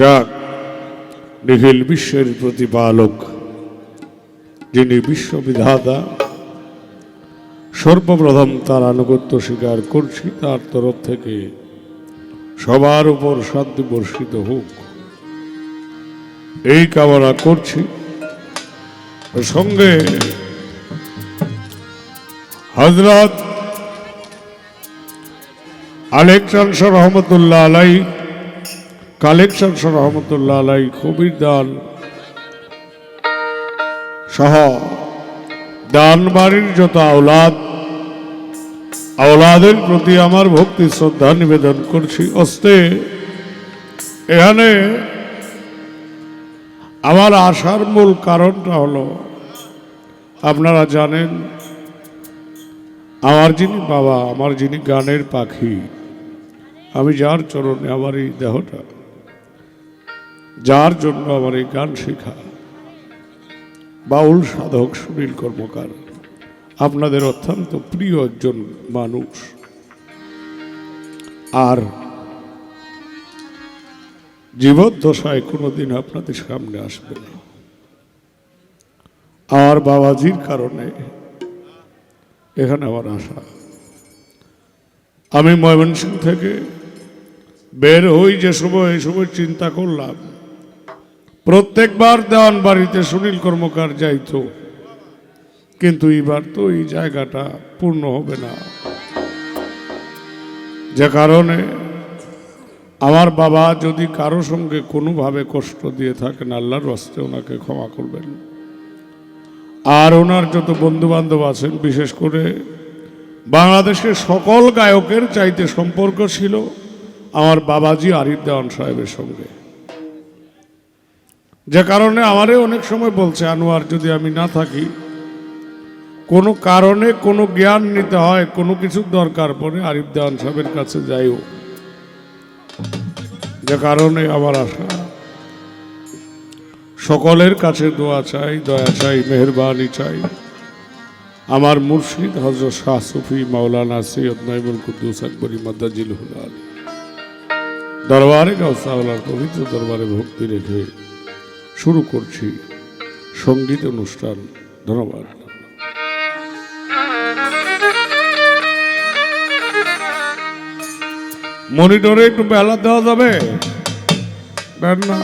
যাক, নিখিল বিশ্বের প্রতিপালক, যিনি বিশ্ববিধাতা, সর্বপ্রথম তার আনুগত্য স্বীকার করছি, তার তরফ থেকে সবার উপর শান্তি বর্ষিত হোক এই কামনা করছি। সঙ্গে হযরত আলেকজান্ডার রহমতুল্লাহ আলাই, কালেকশন রহমতুল্লাহ আলাই, কবির দান সহ দান বাড়ির যত আওলাদের প্রতি আমার ভক্তি শ্রদ্ধা নিবেদন করছি। অস্তে এখানে আমার আসার মূল কারণটা হলো, আপনারা জানেন আমার যিনি বাবা, আমার যিনি গানের পাখি, আমি যার চরণে আমার এই দেহটা, যার জন্য আমার এই গান শেখা, বাউল সাধক সুনীল কর্মকার আপনাদের অত্যন্ত প্রিয় একজন মানুষ। আর জীবদ্দশায় কোনোদিন আপনাদের সামনে আসবে না। আমার বাবাজির কারণে এখানে আমার আশা। আমি ময়মনসিংহ থেকে বের হই যে সময়, এই সময় চিন্তা করলাম প্রত্যেকবার দেওয়ান বাড়িতে সুনীল কর্মকার যাইতো, কিন্তু এবার তো এই জায়গাটা পূর্ণ হবে না, যে কারণে আমার বাবা যদি কারো সঙ্গে কোনোভাবে কষ্ট দিয়ে থাকেন, আল্লাহর হস্তে ওনাকে ক্ষমা করবেন। আর ওনার যত বন্ধু বান্ধব আছেন, বিশেষ করে বাংলাদেশের সকল গায়কের চাইতে সম্পর্ক ছিল আমার বাবাজি আরিফ দেওয়ান সাহেবের সঙ্গে, যে কারণে আমারে অনেক সময় বলছে, আনোয়ার যদি আমি না থাকি, কোনো কারণে কোনো জ্ঞান নিতে হয়, কোনো কিছুর দরকার পড়ে, আরিফ দেওয়ান সাহেবের কাছে যাইও। যে কারণে আমার আশা, সকলের কাছে দোয়া চাই, দয়া চাই, মেহরবানি চাই। আমার মুর্শিদ হযরত শাহ সুফি মাওলানা সৈয়দ নাইমুল কুদ্দুস আকবরী মাদ্দাজিলহুল আলী দরবারে গাউস আওলার পবিত্র দরবারে ভক্তি রেখে শুরু করছি সঙ্গীত অনুষ্ঠান। ধন্যবাদ। মনিটরে একটু বেলা দেওয়া যাবে না?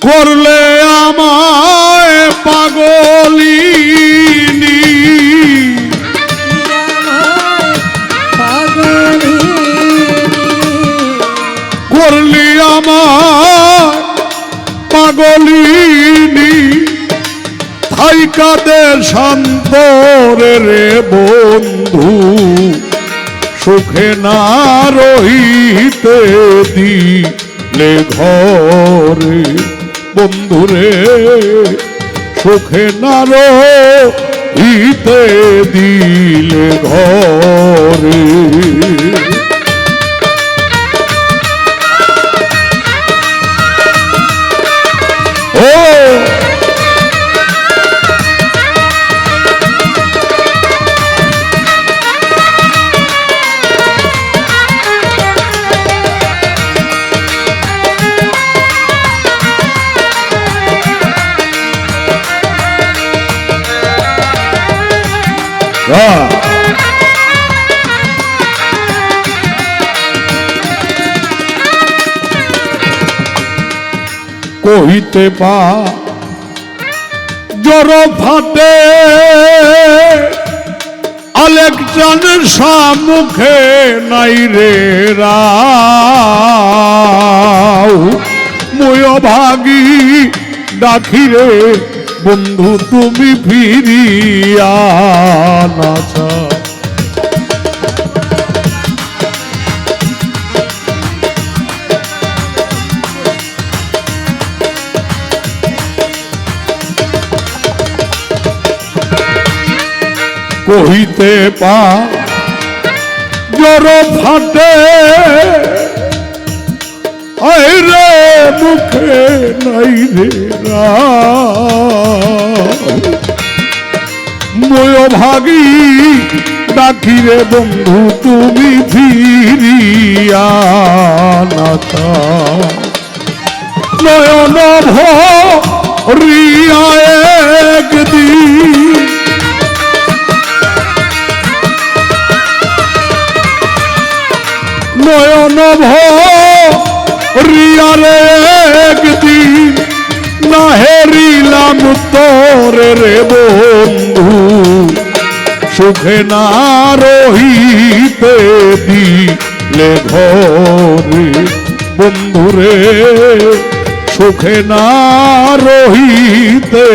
করলে আমায় পাগলিনী, করলি আমায় পাগলিনী, থাইকাতে শান্তরে রে বন্ধু, সুখে না রহিতে দিলে ঘরে, বন্ধুরে সুখে না রহিতে দিলে ঘরে। ও কহিতে পা জড় ফাটে, আলেকজান্ডার সম্মুখে নাই রে রাও, মুয় ভাগি ডাকি রে বন্ধু তুমি ফিরিয়া না চাও। কহিতে পা জড় ফাটে আইরে মুখে নাই রে ময় ভাগী ডাকি রে বন্ধু তুমি ফিরিয়া না চাও। নয়ন ভরিয়া একদিন নয়ন ভরিয়ারে একদিন না হেরিলাম তোরে রে বন্ধু সুখে না রহিতে দিলে ঘরে বন্ধুরে সুখে না রহিতে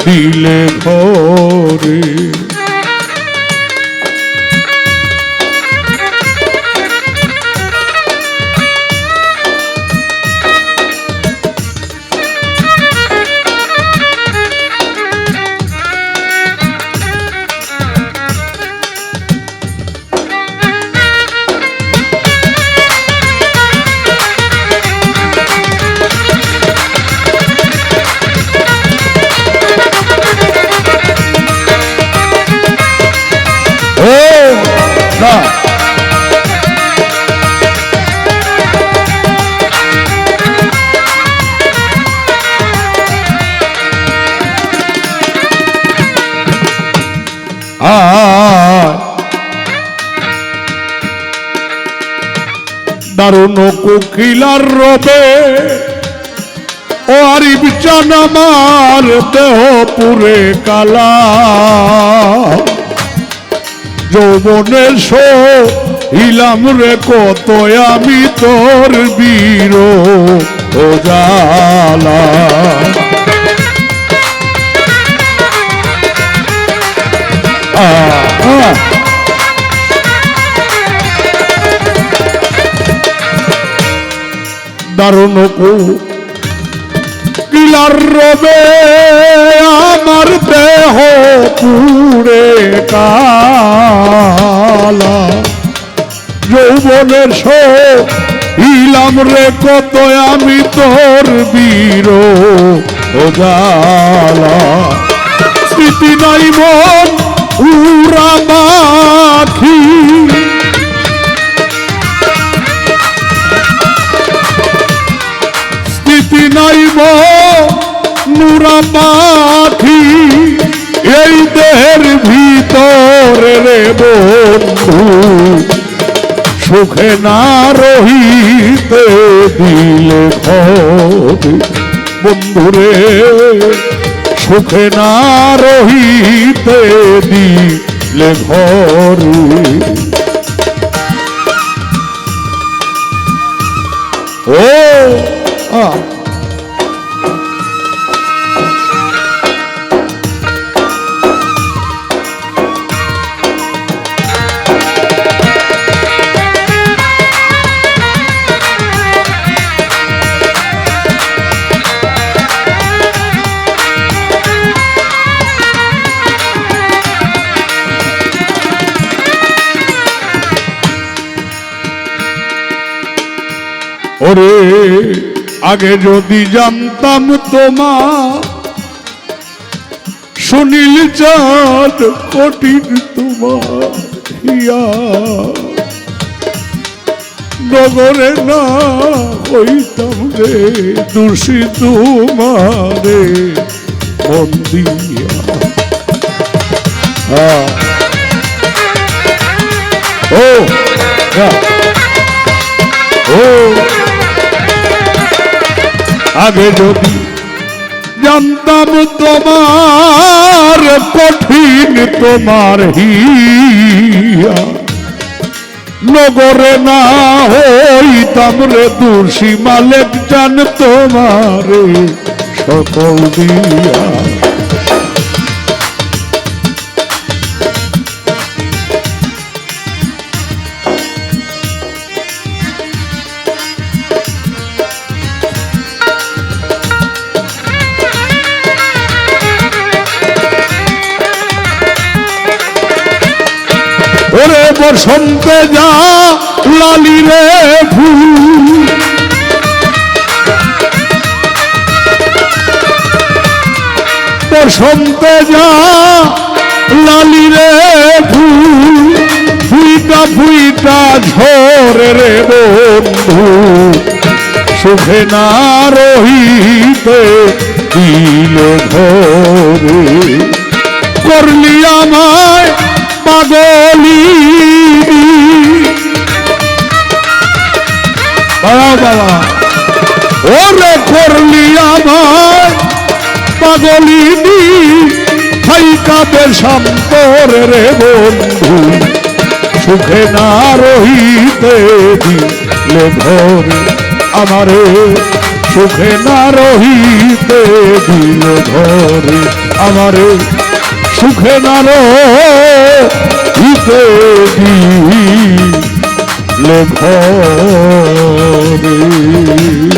দিলে ঘরে। দারুণ কোকিলার রবে ও আরিফ চান আমার দেহ পুরে কালা যৌবনের সহিলাম রে কত আমি তোর বীর ও জালা। দারুণ কোকিলার রবে আমার দেহ পুরে কালা যৌবনের সহিলাম রে কত আমি তোর বীর ও জালা। স্মৃতি নাই মন উরা মাখি স্মৃতি নাই নুরা পাখি এই দেহের ভিতরে রে বন্ধু সুখে না রহিতে দিলে ঘরে বন্ধুরে সুখে না রহিতে দিলে ঘরে। ও ওরে আগে যদি জানতাম তোমার সুনীল চাঁদ কঠিন তোমার হিয়া নগরে না হইতাম রে দোষী তোমারে বন্দিয়া। ও ও আগে যদি জানতাম তোমার কঠিন তোমার হিয়া নগরে না হইতাম রে দোষী মালিক জান তোমারে সকল দিয়া। বসন্তে যা লালি রে ফুল বসন্তে যা লালি রে ফুল ফুইটা ফুইটা ঝরে রে বন্ধু সুখে না রহিতে দিল ঘরে করলি আমায় পাগলি বাবা ওরে করলি আমায় পাগলিনি থাইকাবে শান্তর রে বন্ধু সুখে না রহিতে দিলে ঘরে আমারে সুখে না রহিতে দিল ঘরে আমারে সুখে না রহিতে দিলে ঘরে